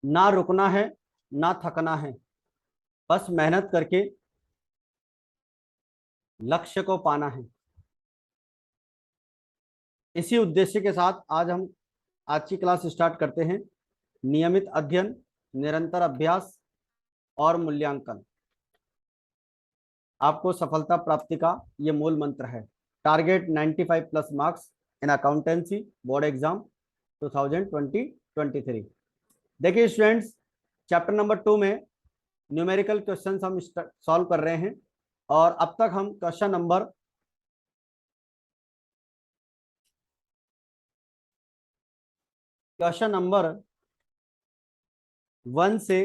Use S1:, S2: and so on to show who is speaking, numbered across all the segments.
S1: ना रुकना है ना थकना है, बस मेहनत करके लक्ष्य को पाना है। इसी उद्देश्य के साथ आज की क्लास स्टार्ट करते हैं। नियमित अध्ययन, निरंतर अभ्यास और मूल्यांकन आपको सफलता प्राप्ति का ये मूल मंत्र है। Target 95 plus marks in accountancy board exam 2023। देखिए स्टूडेंट्स, चैप्टर नंबर 2 में न्यूमेरिकल क्वेश्चंस हम सॉल्व कर रहे हैं और अब तक हम क्वेश्चन नंबर 1 से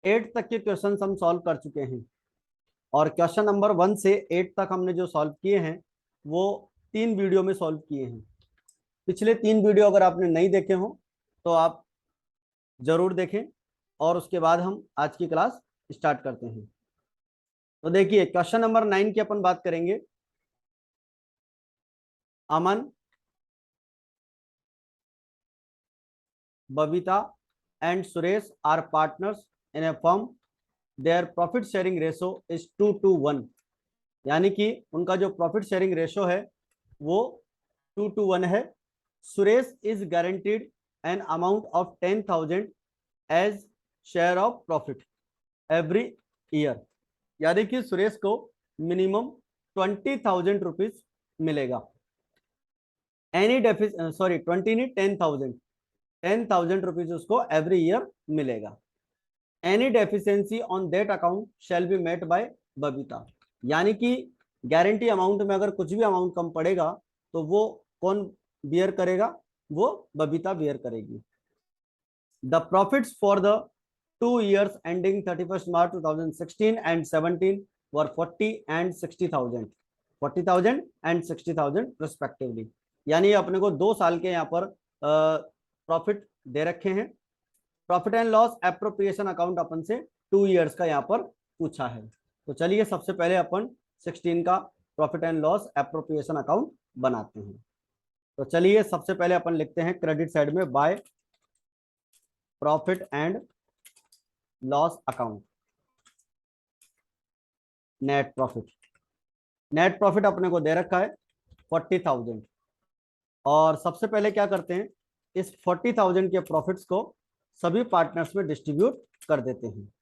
S1: 8 तक के क्वेश्चंस हम सॉल्व कर चुके हैं। और क्वेश्चन नंबर 1 से 8 तक हमने जो सॉल्व किए हैं वो 3 वीडियो में सॉल्व किए हैं। पिछले 3 वीडियो अगर आपने नहीं देखे हो तो आप जरूर देखें और उसके बाद हम आज की क्लास स्टार्ट करते हैं। तो देखिए क्वेश्चन नंबर 9 की अपन बात करेंगे। Aman, Babita and Suresh are partners in a firm, their profit sharing ratio is 2:1। यानी कि उनका जो प्रॉफिट शेयरिंग रेशो है वो 2:1 है। Suresh is guaranteed an amount of 10,000 as share of profit every year. यानी कि सुरेश को मिनिमम 20,000 रुपीज मिलेगा। एनी डेफिस सॉरी 20 नहीं 10,000 रुपीज उसको एवरी ईयर मिलेगा। Any deficiency on that account shall be met by Babita. यानी कि गारंटी अमाउंट में अगर कुछ भी अमाउंट कम पड़ेगा तो वो कौन बियर करेगा? वो बबीता बियर करेगी। The profits for the 2 years ending 31st March 2016 and 17 were 40,000 and 60,000 respectively। यानी अपने को 2 साल के यहाँ पर प्रॉफिट दे रखे हैं। Profit and loss appropriation account अपन से 2 years का यहाँ पर पूछा है। तो चलिए सबसे पहले अपन 16 का profit and loss appropriation account बनाते हैं। तो चलिए सबसे पहले अपन लिखते हैं क्रेडिट साइड में bye profit and loss account net profit. Net profit अपने को दे रखा है 40,000 और सबसे पहले क्या करते हैं, इस 40,000 के प्रॉफिट्स को सभी पार्टनर्स में डिस्ट्रीब्यूट कर देते हैं।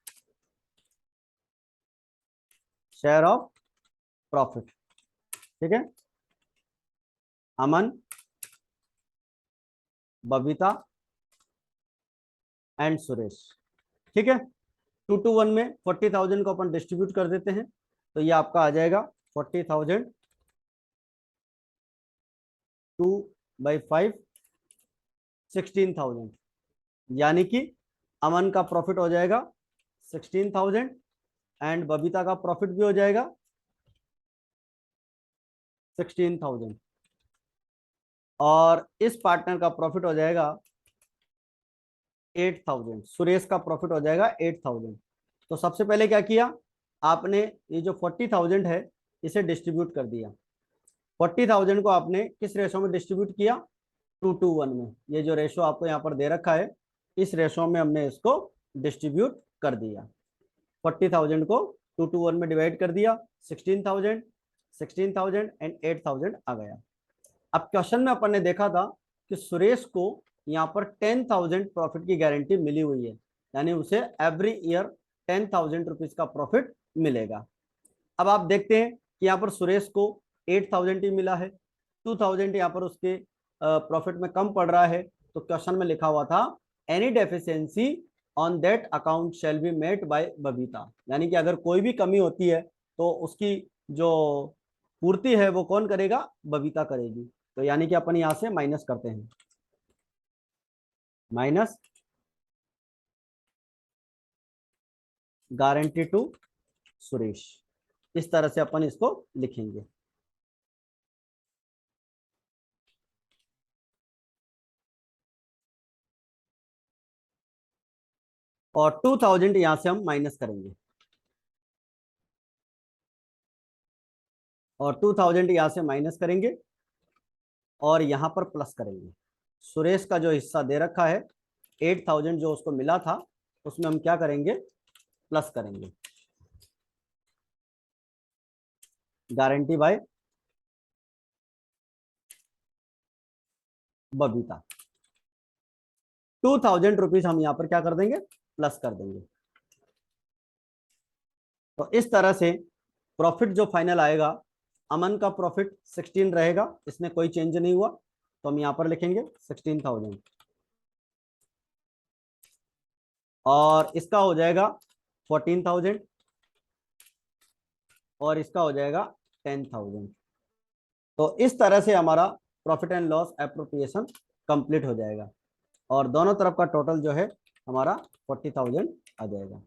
S1: शेयर ऑफ प्रॉफिट, ठीक है। अमन, बबीता एंड सुरेश, ठीक है। 2:1 में 40,000 को अपन डिस्ट्रीब्यूट कर देते हैं तो ये आपका आ जाएगा 40,000 2/5 16,000। यानी कि अमन का प्रॉफिट हो जाएगा 16,000 एंड बबीता का प्रॉफिट भी हो जाएगा 16,000 और इस पार्टनर का प्रॉफिट हो जाएगा 8,000। सुरेश का प्रॉफिट हो जाएगा 8,000। तो सबसे पहले क्या किया आपने, ये जो 40,000 है इसे डिस्ट्रीब्यूट कर दिया। 40,000 को आपने किस रेशो में डिस्ट्रीब्यूट किया? 2:1 में। ये जो रेशो आपको यहाँ पर दे रखा है इस रेशो में हमने इसको डिस्ट्रीब्यूट कर दिया। 40,000 को 2:1 में डिवाइड कर दिया। 16,000 एंड 8,000 आ गया। अब क्वेश्चन में अपन ने देखा था कि सुरेश को यहाँ पर 10,000 प्रॉफिट की गारंटी मिली हुई है, यानी उसे एवरी ईयर 10,000 रुपीज का प्रॉफिट मिलेगा। अब आप देखते हैं कि यहाँ पर सुरेश को 8,000 ही मिला है, 2,000 यहाँ पर उसके प्रॉफिट में कम पड़ रहा है। तो क्वेश्चन में लिखा हुआ था any deficiency on that account shall be met by Babita. यानी कि अगर कोई भी कमी होती है तो उसकी जो पूर्ति है वो कौन करेगा? बबीता करेगी। तो यानी कि अपन यहां से माइनस करते हैं, माइनस गारंटी टू सुरेश। इस तरह से अपन इसको लिखेंगे। और 2,000 यहां से हम माइनस करेंगे और 2,000 यहां से माइनस करेंगे और यहां पर प्लस करेंगे। सुरेश का जो हिस्सा दे रखा है 8,000 जो उसको मिला था उसमें हम क्या करेंगे, प्लस करेंगे, गारंटी बाय बबीता। 2,000 रुपीज हम यहाँ पर क्या कर देंगे, प्लस कर देंगे। तो इस तरह से प्रॉफिट जो फाइनल आएगा, अमन का प्रॉफिट 16 रहेगा, इसमें कोई चेंज नहीं हुआ, तो हम यहाँ पर लिखेंगे 16,000, और इसका हो जाएगा 14,000, और इसका हो जाएगा 10,000। तो इस तरह से हमारा profit and loss appropriation complete हो जाएगा, और दोनों तरफ का टोटल जो है हमारा 40,000 आ जाएगा।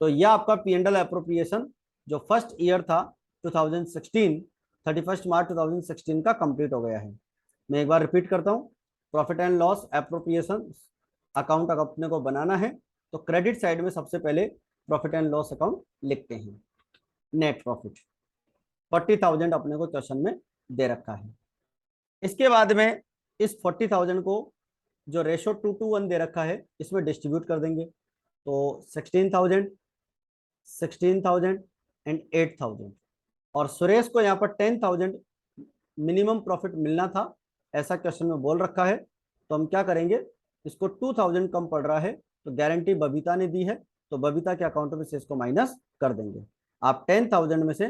S1: तो यह आपका P&L एप्रोप्रिएशन जो फर्स्ट ईयर था 2016, 31 मार्च 2016 का कंप्लीट हो गया है। मैं एक बार रिपीट करता हूं, profit and loss appropriation account अगर अपने को बनाना है तो क्रेडिट साइड में सबसे पहले प्रॉफिट एंड लॉस अकाउंट लिखते हैं। नेट प्रॉफिट 40,000 अपने को क्वेश्चन में दे रखा है। इसके बाद में इस 40,000 को जो रेशो 2:1 दे रखा है इसमें डिस्ट्रीब्यूट कर देंगे। तो 16,000, 16,000 एंड 8,000, और सुरेश को यहाँ पर 10,000 मिनिमम प्रॉफिट मिलना था, ऐसा क्वेश्चन में बोल रखा है। तो हम क्या करेंगे, इसको 2,000 कम पड़ रहा है तो गारंटी बबीता ने दी है, तो बबीता के अकाउंट में से इसको माइनस कर देंगे। आप 10,000 में से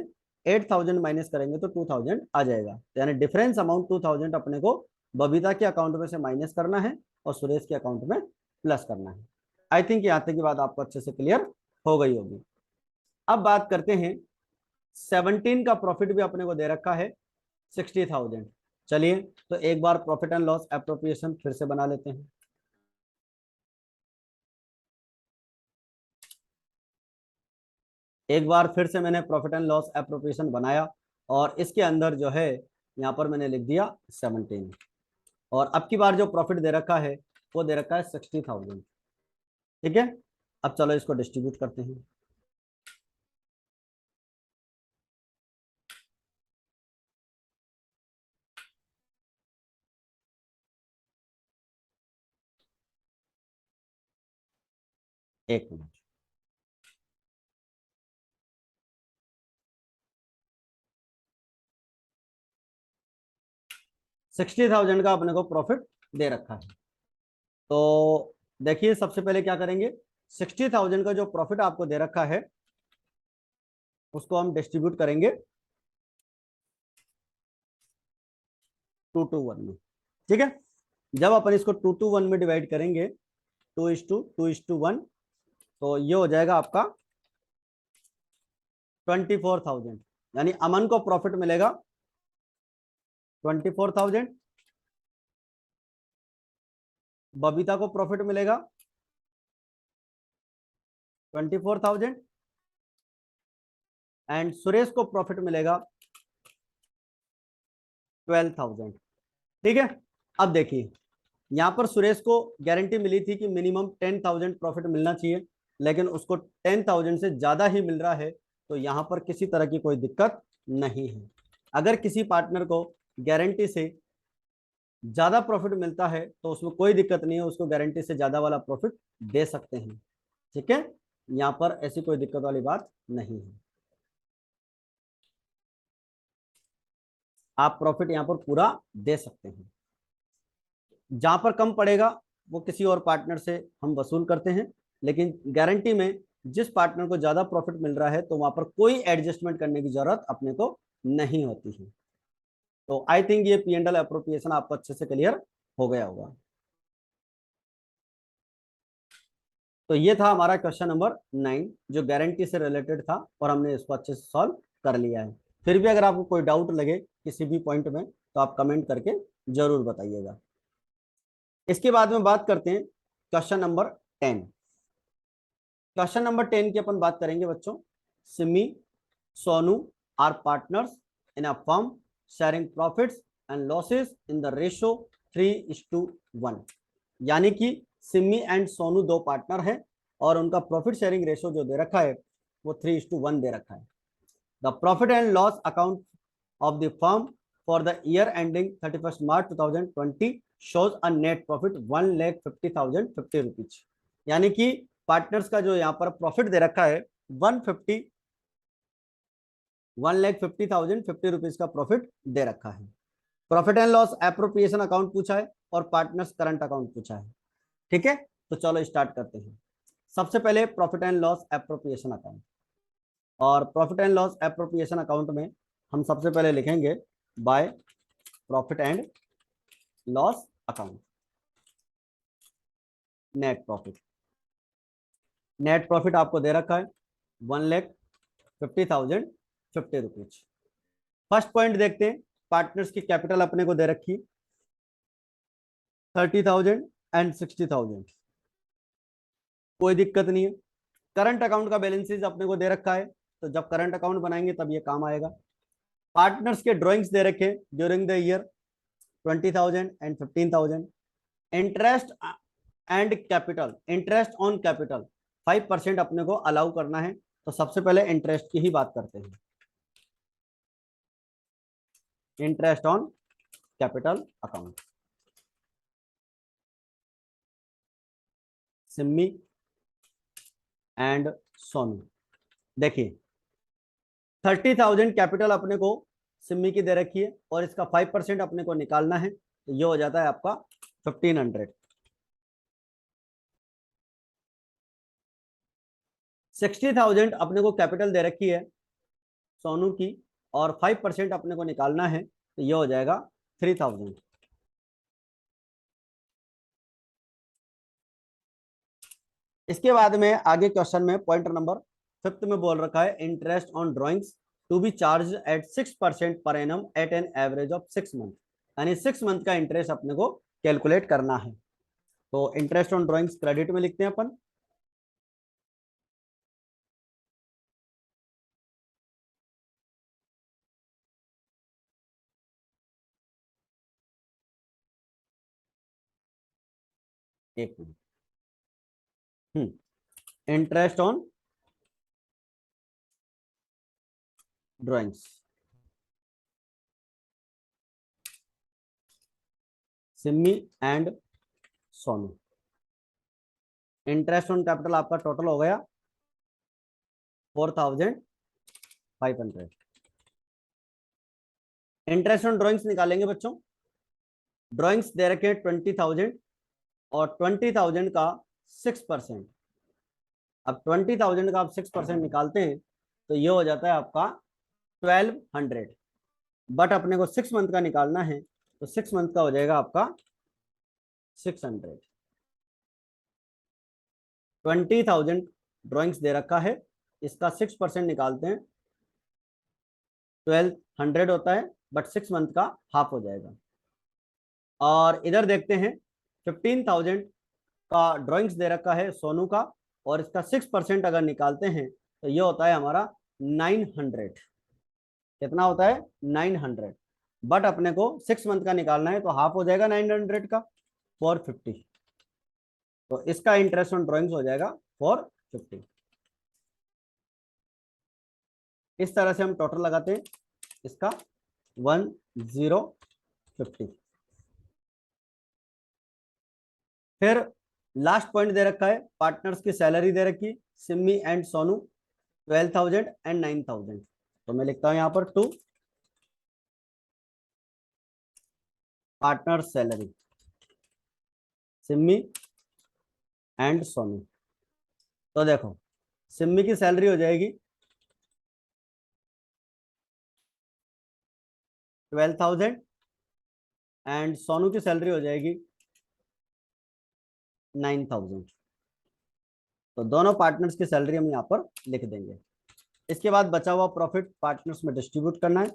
S1: 8,000 माइनस करेंगे तो 2,000 आ जाएगा, यानी डिफरेंस अमाउंट 2,000 अपने को बबीता के अकाउंट में से माइनस करना है और सुरेश के अकाउंट में प्लस करना है। आई थिंक यहाँ तक की बात आपको अच्छे से क्लियर हो गई होगी। अब बात करते हैं 17 का प्रॉफिट भी अपने को दे रखा है 60,000। चलिए तो एक बार प्रॉफिट एंड लॉस एप्रोप्रिएशन फिर से बना लेते हैं। एक बार फिर से मैंने प्रॉफिट एंड लॉस एप्रोप्रिएशन बनाया, और इसके अंदर जो है यहाँ पर मैंने लिख दिया 17, और अब की बार जो प्रॉफिट दे रखा है वो दे रखा है 60,000। ठीक है, अब चलो इसको डिस्ट्रीब्यूट करते हैं। एक मिनट, 60,000 का अपने को प्रॉफिट दे रखा है। तो देखिए सबसे पहले क्या करेंगे, 60,000 का जो प्रॉफिट आपको दे रखा है उसको हम डिस्ट्रीब्यूट करेंगे 2:1 में। ठीक है, जब अपन इसको 2:1 में डिवाइड करेंगे, 2:2:1, तो ये हो जाएगा आपका 24,000, यानी अमन को प्रॉफिट मिलेगा 24,000, बबीता को प्रॉफिट मिलेगा 24,000, एंड सुरेश को प्रॉफिट मिलेगा 12,000। ठीक है, अब देखिए यहां पर सुरेश को गारंटी मिली थी कि मिनिमम 10,000 प्रॉफिट मिलना चाहिए, लेकिन उसको 10,000 से ज्यादा ही मिल रहा है, तो यहां पर किसी तरह की कोई दिक्कत नहीं है। अगर किसी पार्टनर को गारंटी से ज्यादा प्रॉफिट मिलता है तो उसमें कोई दिक्कत नहीं है, उसको गारंटी से ज्यादा वाला प्रॉफिट दे सकते हैं। ठीक है, यहाँ पर ऐसी कोई दिक्कत वाली बात नहीं है, आप प्रॉफिट यहाँ पर पूरा दे सकते हैं। जहां पर कम पड़ेगा वो किसी और पार्टनर से हम वसूल करते हैं, लेकिन गारंटी में जिस पार्टनर को ज्यादा प्रॉफिट मिल रहा है तो वहां पर कोई एडजस्टमेंट करने की जरूरत अपने को नहीं होती है। तो आई थिंक ये P&L एप्रोप्रिएशन आपको अच्छे से क्लियर हो गया होगा। तो ये था हमारा क्वेश्चन नंबर 9 जो गारंटी से रिलेटेड था, और हमने इसको अच्छे से सॉल्व कर लिया है। फिर भी अगर आपको कोई डाउट लगे किसी भी पॉइंट में तो आप कमेंट करके जरूर बताइएगा। इसके बाद में बात करते हैं क्वेश्चन नंबर 10। क्वेश्चन नंबर 10 की अपन बात करेंगे बच्चों। Simi, Sonu are partners in a firm sharing profits and losses in the ratio 3:1, यानी कि सिमी एंड सोनू दो पार्टनर हैं और उनका प्रॉफिट शेयरिंग रेशियो जो दे रखा है वो 3:1 दे रखा है। The profit and loss account of the firm for the year ending 31 March 2020 shows a net profit 1,50,050 rupees. यानी कि पार्टनर्स का जो यहाँ पर प्रॉफिट दे रखा है 1,50,050 रुपीज का प्रॉफिट दे रखा है। Profit and loss appropriation account पूछा है और पार्टनर्स करंट अकाउंट पूछा है। ठीक है, तो चलो स्टार्ट करते हैं। सबसे पहले profit and loss appropriation account, और profit and loss appropriation account में हम सबसे पहले लिखेंगे by profit and loss account. Net profit, net profit आपको दे रखा है 1,50,050 रुपीज। फर्स्ट पॉइंट देखते हैं, पार्टनर्स की कैपिटल अपने को दे रखी 30,000 एंड 60,000, कोई दिक्कत नहीं है। करंट अकाउंट का बैलेंसेज अपने को दे रखा है, तो जब करंट अकाउंट बनाएंगे तब ये काम आएगा। पार्टनर्स के ड्रॉइंग्स दे रखे during the year 20,000 and 15,000। Interest and capital, interest on capital 5% अपने को अलाउ करना है, तो सबसे पहले इंटरेस्ट की ही बात करते हैं। Interest on capital account, Simmi and Sonu. देखिए 30,000 कैपिटल अपने को सिम्मी की दे रखी है और इसका 5% अपने को निकालना है, तो ये हो जाता है आपका 1,500। 60,000 अपने को कैपिटल दे रखी है सोनू की और 5% अपने को निकालना है, तो ये हो जाएगा 3,000। इसके बाद में आगे क्वेश्चन में पॉइंटर नंबर 5 में बोल रखा है interest on drawings to be charged at 6% per annum at an average of 6 month, यानी 6 मंथ का इंटरेस्ट अपने को कैलकुलेट करना है। तो इंटरेस्ट ऑन ड्रॉइंग्स क्रेडिट में लिखते हैं अपन, एक minute, interest on drawings Simmi and Sonu. Interest on capital आपका टोटल हो गया 4,500। इंटरेस्ट ऑन ड्रॉइंग्स निकालेंगे बच्चों। ड्रॉइंग्स दे रखे 20,000 और 20,000 का 6%। अब 20,000 का आप 6% निकालते हैं तो ये हो जाता है आपका 1,200। बट अपने को 6 मंथ का निकालना है, तो 6 मंथ का हो जाएगा आपका 600। 20,000 ड्रॉइंग्स दे रखा है, इसका 6% निकालते हैं 1,200 होता है, बट 6 मंथ का हाफ हो जाएगा। और इधर देखते हैं 15,000 का ड्रॉइंग्स दे रखा है सोनू का, और इसका 6% अगर निकालते हैं तो ये होता है हमारा 900। कितना होता है 900, बट अपने को 6 मंथ का निकालना है, तो हाफ हो जाएगा 900 का 450। तो इसका इंटरेस्ट ऑन ड्रॉइंग्स हो जाएगा 450। इस तरह से हम टोटल लगाते हैं इसका 1050। फिर लास्ट पॉइंट दे रखा है पार्टनर्स की सैलरी दे रखी सिम्मी एंड सोनू 12,000 एंड 9,000। तो मैं लिखता हूं यहां पर 2 partner salary Simmi and Sonu. तो देखो सिम्मी की सैलरी हो जाएगी 12,000 एंड सोनू की सैलरी हो जाएगी 9,000। तो दोनों पार्टनर्स की सैलरी हम यहाँ पर लिख देंगे। इसके बाद बचा हुआ प्रॉफिट पार्टनर्स में डिस्ट्रीब्यूट करना है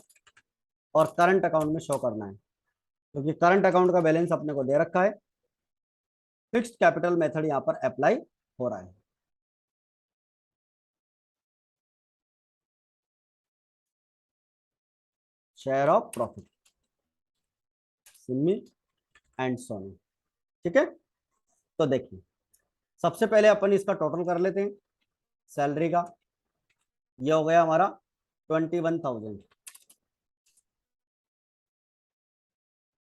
S1: और करंट अकाउंट में शो करना है, क्योंकि करंट अकाउंट का बैलेंस अपने को दे रखा है। फिक्स्ड कैपिटल मेथड यहाँ पर अप्लाई हो रहा है। Share of profit Simmi and Soni. ठीक है, तो देखिए सबसे पहले अपन इसका टोटल कर लेते हैं सैलरी का। ये हो गया हमारा 21,000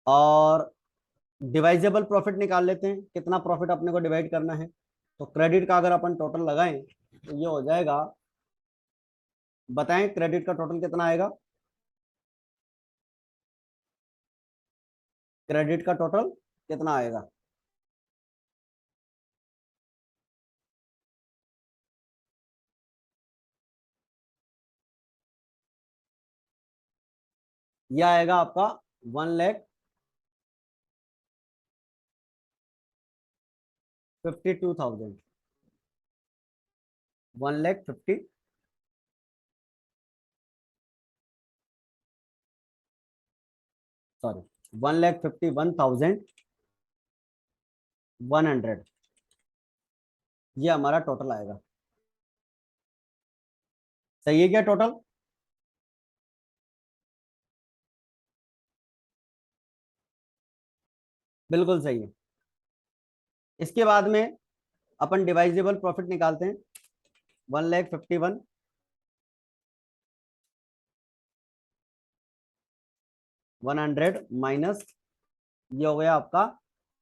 S1: और डिवाइजेबल प्रॉफिट निकाल लेते हैं, कितना प्रॉफिट अपने को डिवाइड करना है। तो क्रेडिट का अगर अपन टोटल लगाएं तो ये हो जाएगा, बताएं क्रेडिट का टोटल कितना आएगा। क्रेडिट का टोटल कितना आएगा। यह आएगा आपका 1,52,000। 1,50, सॉरी, 1,51,100, ये हमारा टोटल आएगा। सही है क्या टोटल। बिल्कुल सही है। इसके बाद में अपन डिवाइजेबल प्रॉफिट निकालते हैं। 1,51,100 माइनस, ये हो गया आपका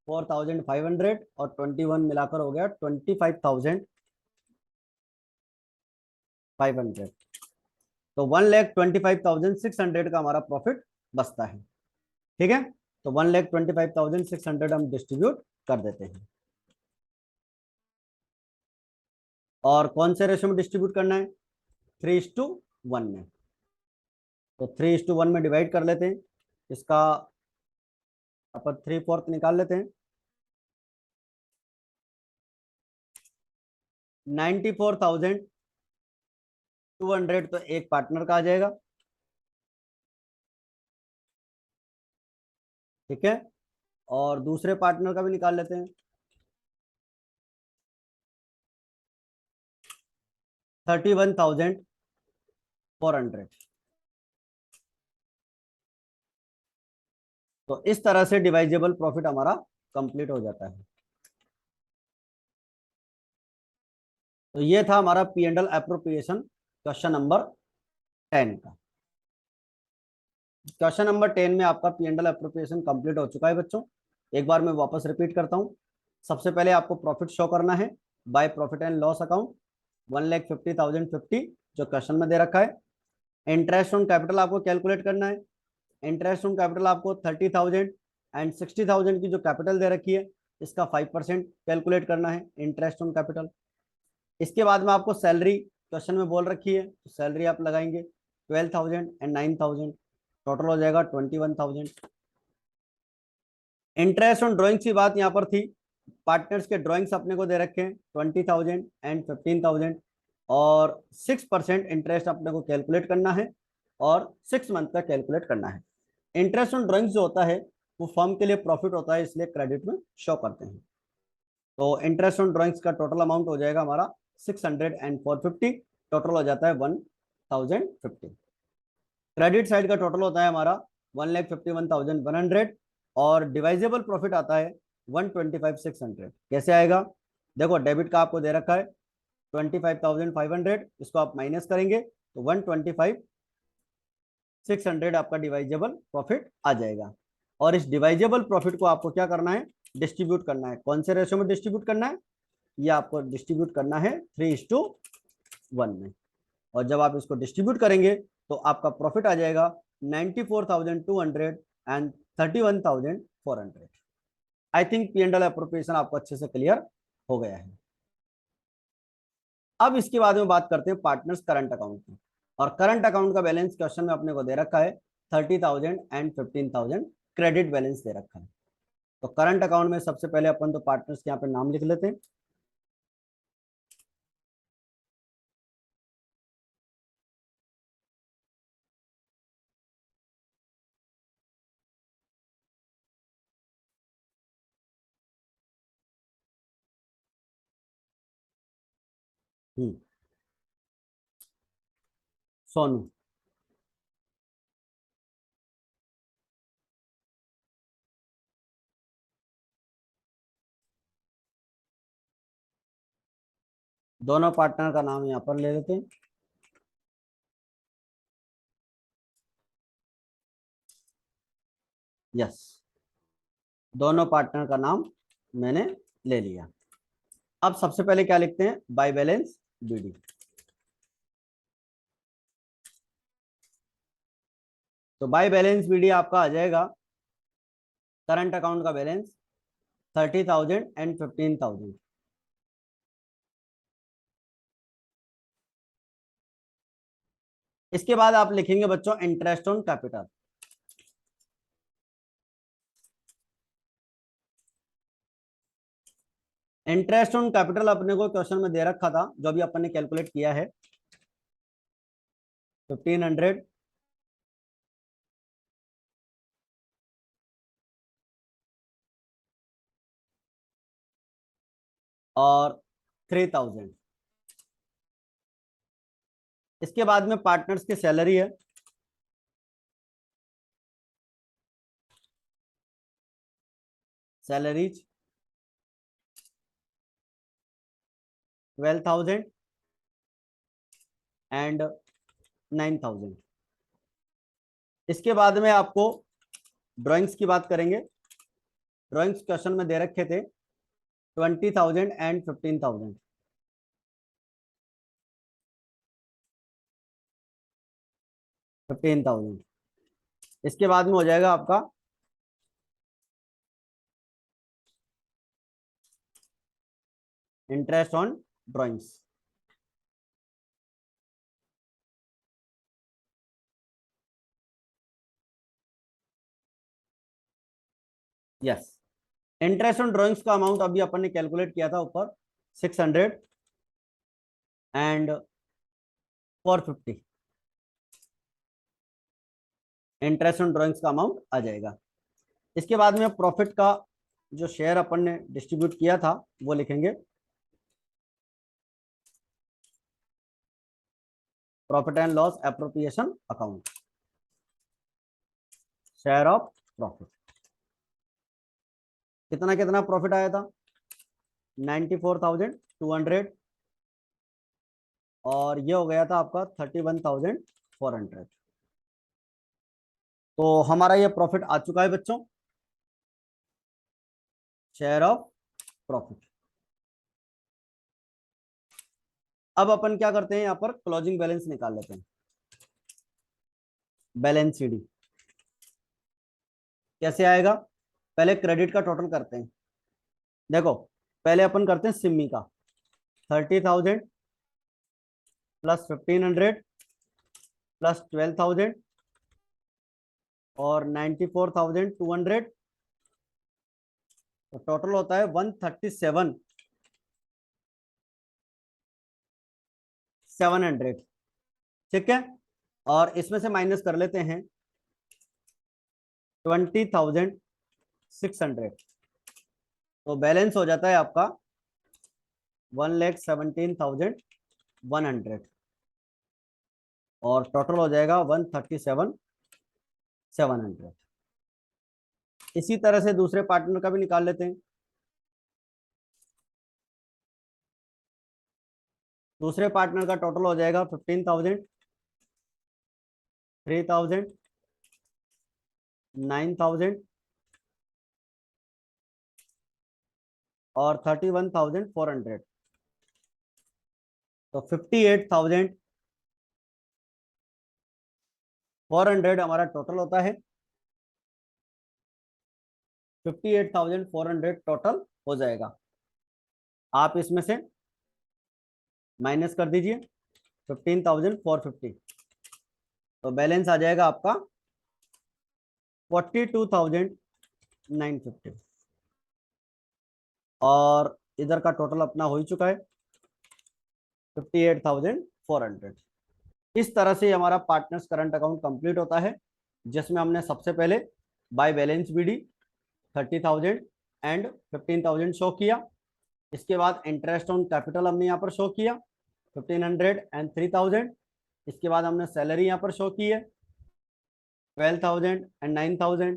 S1: 4,500 और 21 मिलाकर हो गया 25,500। तो 1,25,600 का हमारा प्रॉफिट बचता है। ठीक है, तो 1,25,600 हम डिस्ट्रीब्यूट कर देते हैं। और कौन से रेशो में डिस्ट्रीब्यूट करना है, 3:1 में। तो 3:1 में डिवाइड कर लेते हैं इसका, अपन 3/4 निकाल लेते हैं। 94,200 तो एक पार्टनर का आ जाएगा। ठीक है, और दूसरे पार्टनर का भी निकाल लेते हैं। 31,400। तो इस तरह से डिवाइजेबल प्रॉफिट हमारा कंप्लीट हो जाता है। तो ये था हमारा P and L appropriation question number 10 का। क्वेश्चन नंबर 10 में आपका P and L appropriation complete हो चुका है बच्चों। एक बार मैं वापस रिपीट करता हूँ। सबसे पहले आपको प्रॉफिट शो करना है bye profit and loss account, 1,50,050 जो क्वेश्चन में दे रखा है। इंटरेस्ट ऑन कैपिटल आपको कैलकुलेट करना है। इंटरेस्ट ऑन कैपिटल आपको 30,000 एंड 60,000 की जो कैपिटल दे रखी है, इसका 5% कैलकुलेट करना है इंटरेस्ट ऑन कैपिटल। इसके बाद में आपको सैलरी क्वेश्चन में बोल रखी है, तो सैलरी आप लगाएंगे 12,000 एंड 9,000, टोटल हो जाएगा 21,000। इंटरेस्ट ऑन ड्रॉइंग्स की बात यहाँ पर थी। पार्टनर्स के ड्रॉइंग्स अपने को दे रखे हैं 20,000 एंड 15,000, और 6% इंटरेस्ट अपने को कैलकुलेट करना है और 6 मंथ का कैलकुलेट करना है। इंटरेस्ट ऑन ड्रॉइंग्स जो होता है वो फर्म के लिए प्रॉफिट होता है, इसलिए क्रेडिट में शो करते हैं। तो इंटरेस्ट ऑन ड्रॉइंग्स का टोटल अमाउंट हो जाएगा हमारा 600 एंड 450, टोटल हो जाता है 1,050। क्रेडिट साइड का टोटल होता है हमारा 1,51,100, और डिवाइजेबल प्रॉफिट आता है 125,600। कैसे आएगा, देखो डेबिट का आपको दे रखा है 25,500, इसको आप माइनस करेंगे तो 125,600 आपका डिवाइजेबल प्रॉफिट आ जाएगा। और इस डिवाइजेबल प्रॉफिट को आपको क्या करना है, डिस्ट्रीब्यूट करना है। कौन से रेशो में डिस्ट्रीब्यूट करना है, ये आपको डिस्ट्रीब्यूट करना है 3:1 में। और जब आप इसको डिस्ट्रीब्यूट करेंगे तो आपका प्रॉफिट आ जाएगा 94,200 and 31,400। I think P and L appropriation आपको अच्छे से क्लियर हो गया है। अब इसके बाद में बात करते हैं पार्टनर्स करंट अकाउंट की। और करंट अकाउंट का बैलेंस क्वेश्चन में अपने को दे रखा है 30,000 एंड 15,000 क्रेडिट बैलेंस दे रखा है। तो करंट अकाउंट में सबसे पहले अपन तो पार्टनर्स के यहाँ पे नाम लिख लेते हैं। सोनू। दोनों पार्टनर का नाम यहाँ पर ले लेते हैं। यस, दोनों पार्टनर का नाम मैंने ले लिया। अब सबसे पहले क्या लिखते हैं, बाय बैलेंस बीडी। तो बाय बैलेंस बीडी आपका आ जाएगा करंट अकाउंट का बैलेंस 30,000 एंड 15,000। इसके बाद आप लिखेंगे बच्चों interest on capital. Interest on capital अपने को क्वेश्चन में दे रखा था, जो भी अपन ने कैलकुलेट किया है 1500 और 3,000। इसके बाद में पार्टनर्स की सैलरी है, सैलरीज 12,000 एंड 9,000। इसके बाद में आपको ड्राइंग्स की बात करेंगे। ड्राइंग्स क्वेश्चन में दे रखे थे 20,000 एंड 15,000। 15,000। इसके बाद में हो जाएगा आपका interest on drawings. Yes, interest on drawings का अमाउंट अभी अपन ने कैलकुलेट किया था ऊपर 600 एंड 450। इंटरेस्ट ऑन ड्राइंग्स का अमाउंट आ जाएगा। इसके बाद में प्रॉफिट का जो शेयर अपन ने डिस्ट्रीब्यूट किया था वो लिखेंगे profit and loss appropriation account, share of profit. कितना कितना प्रॉफिट आया था, 94,200 और ये हो गया था आपका 31,400। तो हमारा ये प्रॉफिट आ चुका है बच्चों, शेयर ऑफ प्रॉफिट। अब अपन क्या करते हैं, यहाँ पर क्लोजिंग बैलेंस निकाल लेते हैं। बैलेंस शीट कैसे आएगा, पहले क्रेडिट का टोटल करते हैं। देखो पहले अपन करते हैं सिमी का, 30,000 प्लस 1,500 प्लस 12,000 और 94,200, तो टोटल होता है 137,700। ठीक है, और इसमें से माइनस कर लेते हैं 20,600, तो बैलेंस हो जाता है आपका 1,17,100 और टोटल हो जाएगा 137,700। इसी तरह से दूसरे पार्टनर का भी निकाल लेते हैं। दूसरे पार्टनर का टोटल हो जाएगा 15,000, 3,000, 9,000 और 31,400, तो 58,400 हमारा टोटल होता है। 58,400 टोटल हो जाएगा। आप इसमें से माइनस कर दीजिए 15,450, तो बैलेंस आ जाएगा आपका 42,950 और इधर का टोटल अपना हो ही चुका है 58,400। इस तरह से हमारा पार्टनर्स करंट अकाउंट कंप्लीट होता है, जिसमें हमने सबसे पहले by balance B D 30,000 and 15,000 show किया। इसके बाद इंटरेस्ट ऑन कैपिटल हमने यहाँ पर शो किया 1,500 एंड 3,000। इसके बाद हमने सैलरी यहाँ पर शो की है 12,000 and 9,000।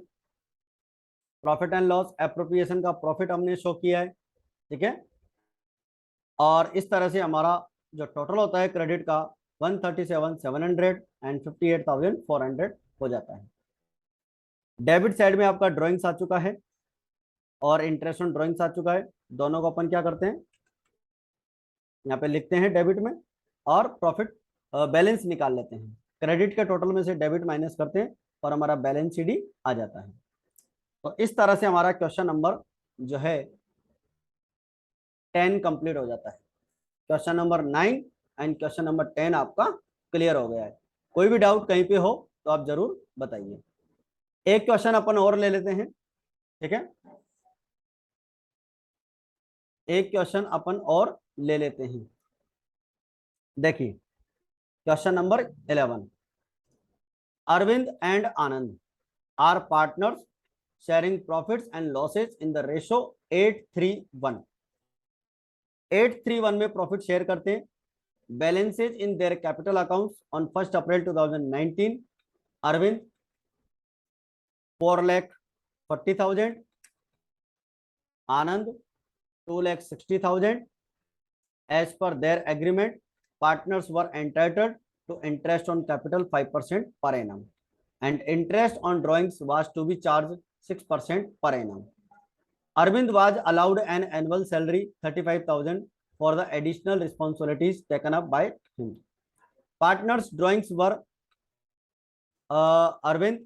S1: Profit and loss appropriation का प्रॉफिट हमने शो किया है। ठीक है, और इस तरह से हमारा जो टोटल होता है क्रेडिट का 137,700 एंड 58,400 हो जाता है। डेबिट साइड में आपका ड्राइंग्स आ चुका है। और इंटरेस्ट ऑन ड्रॉइंग्स आ चुका है। दोनों को अपन क्या करते हैं, यहाँ पे लिखते हैं डेबिट में, और प्रॉफिट बैलेंस निकाल लेते हैं। क्रेडिट के टोटल में से डेबिट माइनस करते हैं और हमारा बैलेंस शीट ही आ जाता है। तो इस तरह से हमारा क्वेश्चन नंबर जो है 10 कंप्लीट हो जाता है। Question number 9 and question number 10 आपका क्लियर हो गया है। कोई भी डाउट कहीं पे हो तो आप जरूर बताइए। एक क्वेश्चन अपन और ले लेते हैं, ठीक है, एक क्वेश्चन अपन और ले लेते हैं। देखिए question number 11, Arvind and Anand are partners sharing profits and losses in the ratio 8:3:1। 8:3:1 में प्रॉफिट शेयर करते हैं। Balances in their capital accounts on 1 April 2019, Arvind 4,40,000, Anand 2,60,000। As per their agreement partners were entitled to interest on capital 5% per annum and interest on drawings was to be charged 6% per annum. Arvind was allowed an annual salary 35,000 for the additional responsibilities taken up by him. Partners' drawings were Arvind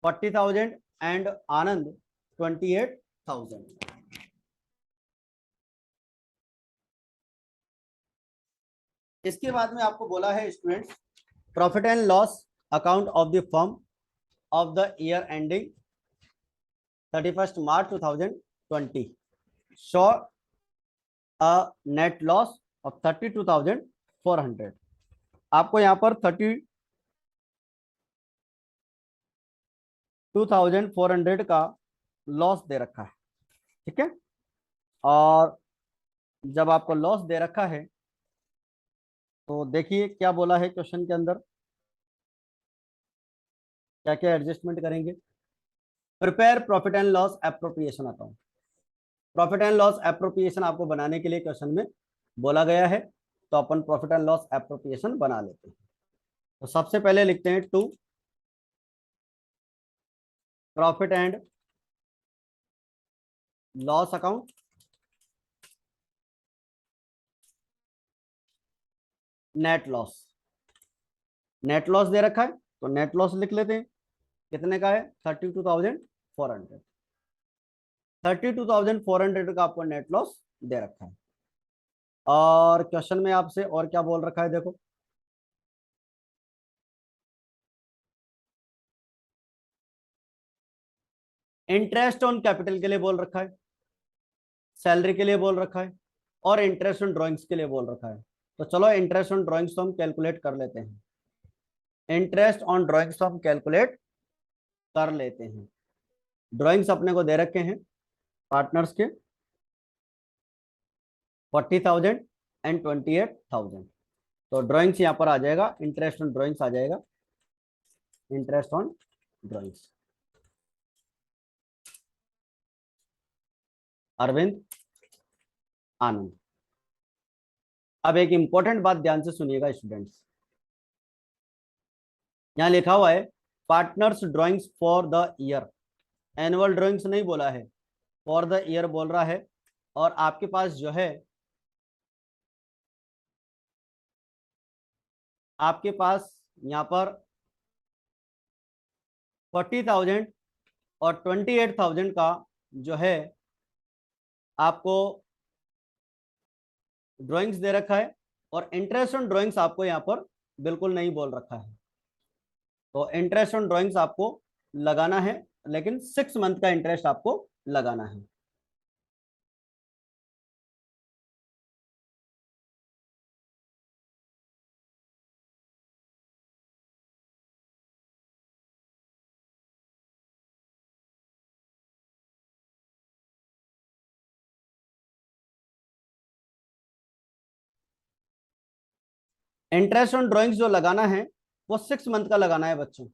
S1: 40,000 and Anand 28,000. इसके बाद में आपको बोला है students, profit and loss account of the firm of the year ending 31st March 2020 show a net loss of 32,400। आपको यहाँ पर 32,400 का लॉस दे रखा है, ठीक है। और जब आपको लॉस दे रखा है तो देखिए क्या बोला है क्वेश्चन के अंदर, क्या क्या एडजस्टमेंट करेंगे। Prepare profit and loss appropriation account. Profit and loss appropriation आपको बनाने के लिए क्वेश्चन में बोला गया है, तो अपन प्रॉफिट एंड लॉस एप्रोप्रिएशन बना लेते हैं। तो सबसे पहले लिखते हैं to profit and loss account, net loss. Net loss दे रखा है तो नेट लॉस लिख लेते हैं। कितने का है, 32,400। 32,400 का आपको नेट लॉस दे रखा है। और क्वेश्चन में आपसे और क्या बोल रखा है, देखो इंटरेस्ट ऑन कैपिटल के लिए बोल रखा है, सैलरी के लिए बोल रखा है, और इंटरेस्ट ऑन ड्राइंग्स के लिए बोल रखा है। तो चलो इंटरेस्ट ऑन ड्राइंग्स तो हम कैलकुलेट कर लेते हैं। इंटरेस्ट ऑन ड्राइंग्स तो हम कैलकुलेट कर लेते हैं। ड्राइंग्स अपने को दे रखे हैं पार्टनर्स के 40,000 एंड 28,000। तो ड्राइंग्स यहाँ पर आ जाएगा, इंटरेस्ट ऑन ड्राइंग्स आ जाएगा, इंटरेस्ट ऑन ड्राइंग्स अरविंद आनंद। अब एक इंपॉर्टेंट बात ध्यान से सुनिएगा स्टूडेंट्स, यहाँ लिखा हुआ है partners drawings for the year. Annual drawings नहीं बोला है, फॉर द ईयर बोल रहा है। और आपके पास जो है, आपके पास यहाँ पर 40,000 और 28,000 का जो है आपको ड्राइंग्स दे रखा है, और इंटरेस्ट ऑन ड्राइंग्स आपको यहाँ पर बिल्कुल नहीं बोल रखा है। तो इंटरेस्ट ऑन ड्राइंग्स आपको लगाना है, लेकिन 6 मंथ का इंटरेस्ट आपको लगाना है। इंटरेस्ट ऑन ड्राइंग्स जो लगाना है वो 6 मंथ का लगाना है बच्चों,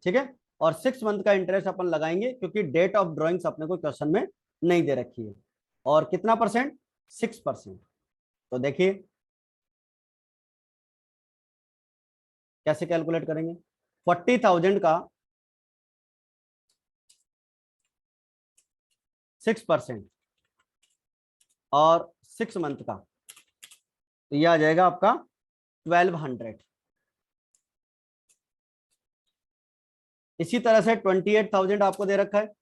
S1: ठीक है। और 6 मंथ का इंटरेस्ट अपन लगाएंगे क्योंकि डेट ऑफ ड्राइंग्स अपने को क्वेश्चन में नहीं दे रखी है। और कितना परसेंट, 6%। तो देखिए कैसे कैलकुलेट करेंगे। 40,000 का 6% और 6 मंथ का, तो ये आ जाएगा आपका 1200। इसी तरह से 28,000 आपको दे रखा है,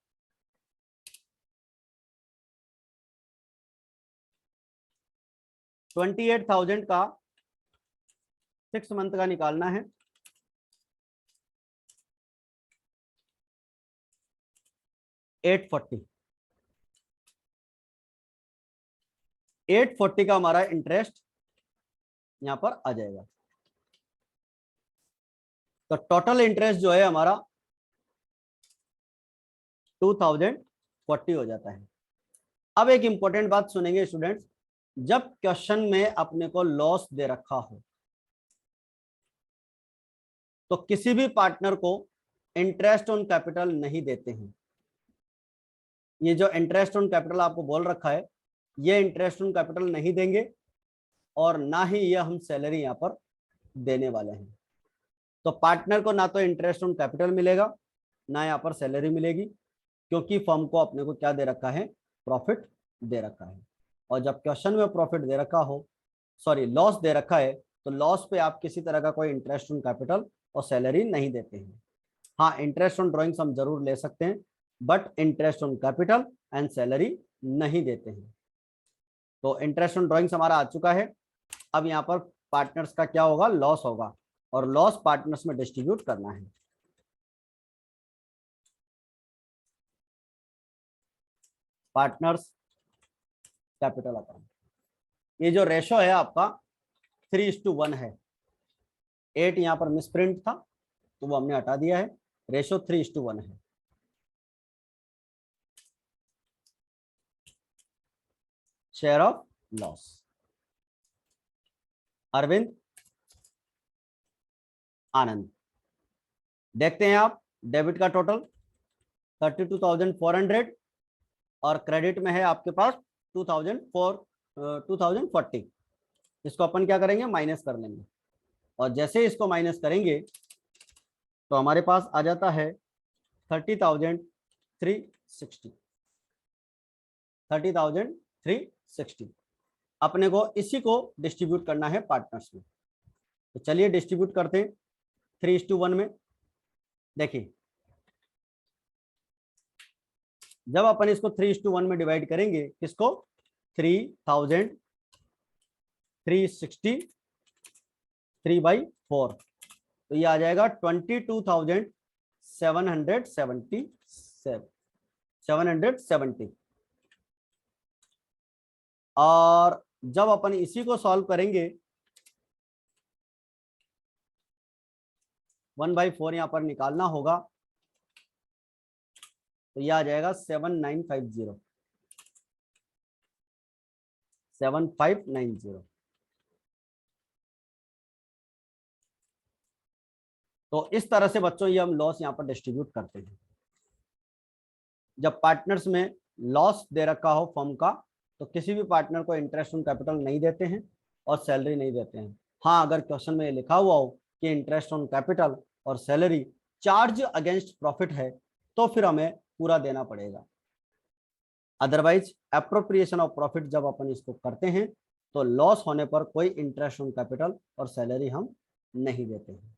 S1: 28,000 का 6 मंथ का निकालना है, 840 840 का हमारा इंटरेस्ट यहां पर आ जाएगा। तो टोटल इंटरेस्ट जो है हमारा 2040 हो जाता है। अब एक इंपॉर्टेंट बात सुनेंगे स्टूडेंट्स, जब क्वेश्चन में अपने को लॉस दे रखा हो तो किसी भी पार्टनर को इंटरेस्ट ऑन कैपिटल नहीं देते हैं। ये जो इंटरेस्ट ऑन कैपिटल आपको बोल रखा है, ये इंटरेस्ट ऑन कैपिटल नहीं देंगे और ना ही ये हम सैलरी यहाँ पर देने वाले हैं। तो पार्टनर को ना तो इंटरेस्ट ऑन कैपिटल मिलेगा, ना यहाँ पर सैलरी मिलेगी, क्योंकि फर्म को अपने को क्या दे रखा है, प्रॉफिट दे रखा है। और जब क्वेश्चन में प्रॉफिट दे रखा हो, सॉरी लॉस दे रखा है, तो लॉस पे आप किसी तरह का कोई इंटरेस्ट ऑन कैपिटल और सैलरी नहीं देते हैं। हाँ, इंटरेस्ट ऑन ड्रॉइंग्स हम जरूर ले सकते हैं, but interest on capital and salary नहीं देते हैं। तो इंटरेस्ट ऑन ड्रॉइंग्स हमारा आ चुका है। अब यहाँ पर पार्टनर्स का क्या होगा, लॉस होगा, और लॉस पार्टनर्स में डिस्ट्रीब्यूट करना है। पार्टनर्स कैपिटल अकाउंट, ये जो रेशो है आपका 3:1 है। 8 यहाँ पर मिसप्रिंट था तो वो हमने हटा दिया है, रेशो 3:1 है। शेयर ऑफ लॉस, अरविंद आनंद। देखते हैं आप, डेबिट का टोटल 32,400 और क्रेडिट में है आपके पास 2040। इसको अपन क्या करेंगे, माइनस कर लेंगे, और जैसे इसको माइनस करेंगे तो हमारे पास आ जाता है 30,360। 30,360 अपने को इसी को डिस्ट्रीब्यूट करना है पार्टनर्स में। तो चलिए डिस्ट्रीब्यूट करते हैं 3:1 में। देखिए, जब अपन इसको 3:1 में डिवाइड करेंगे, किसको, 3,360 3/4, तो ये आ जाएगा 22,770। और जब अपन इसी को सॉल्व करेंगे, 1/4 यहां पर निकालना होगा, तो यह आ जाएगा 7590। तो इस तरह से बच्चों ये हम लॉस यहाँ पर डिस्ट्रीब्यूट करते हैं। जब पार्टनर्स में लॉस दे रखा हो फर्म का, तो किसी भी पार्टनर को इंटरेस्ट ऑन कैपिटल नहीं देते हैं और सैलरी नहीं देते हैं। हाँ, अगर क्वेश्चन में लिखा हुआ हो कि इंटरेस्ट ऑन कैपिटल और सैलरी चार्ज अगेंस्ट प्रॉफिट है, तो फिर हमें पूरा देना पड़ेगा। अदरवाइज एप्रोप्रिएशन ऑफ प्रॉफिट जब अपन इसको करते हैं, तो लॉस होने पर कोई इंटरेस्ट ऑन कैपिटल और सैलरी हम नहीं देते हैं।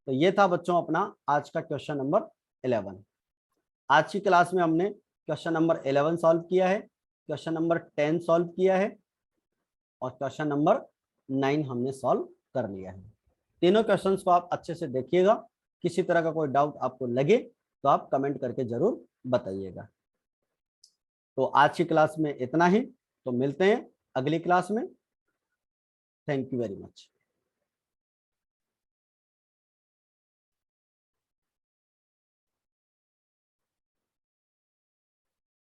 S1: तो ये था बच्चों अपना आज का क्वेश्चन नंबर 11। आज की क्लास में हमने क्वेश्चन नंबर 11 सॉल्व किया है, क्वेश्चन नंबर 10 सॉल्व किया है और क्वेश्चन नंबर 9 हमने सॉल्व कर लिया है। तीनों क्वेश्चंस को आप अच्छे से देखिएगा। किसी तरह का कोई डाउट आपको लगे तो आप कमेंट करके जरूर बताइएगा। तो आज की क्लास में इतना ही, तो मिलते हैं अगली क्लास में। Thank you very much.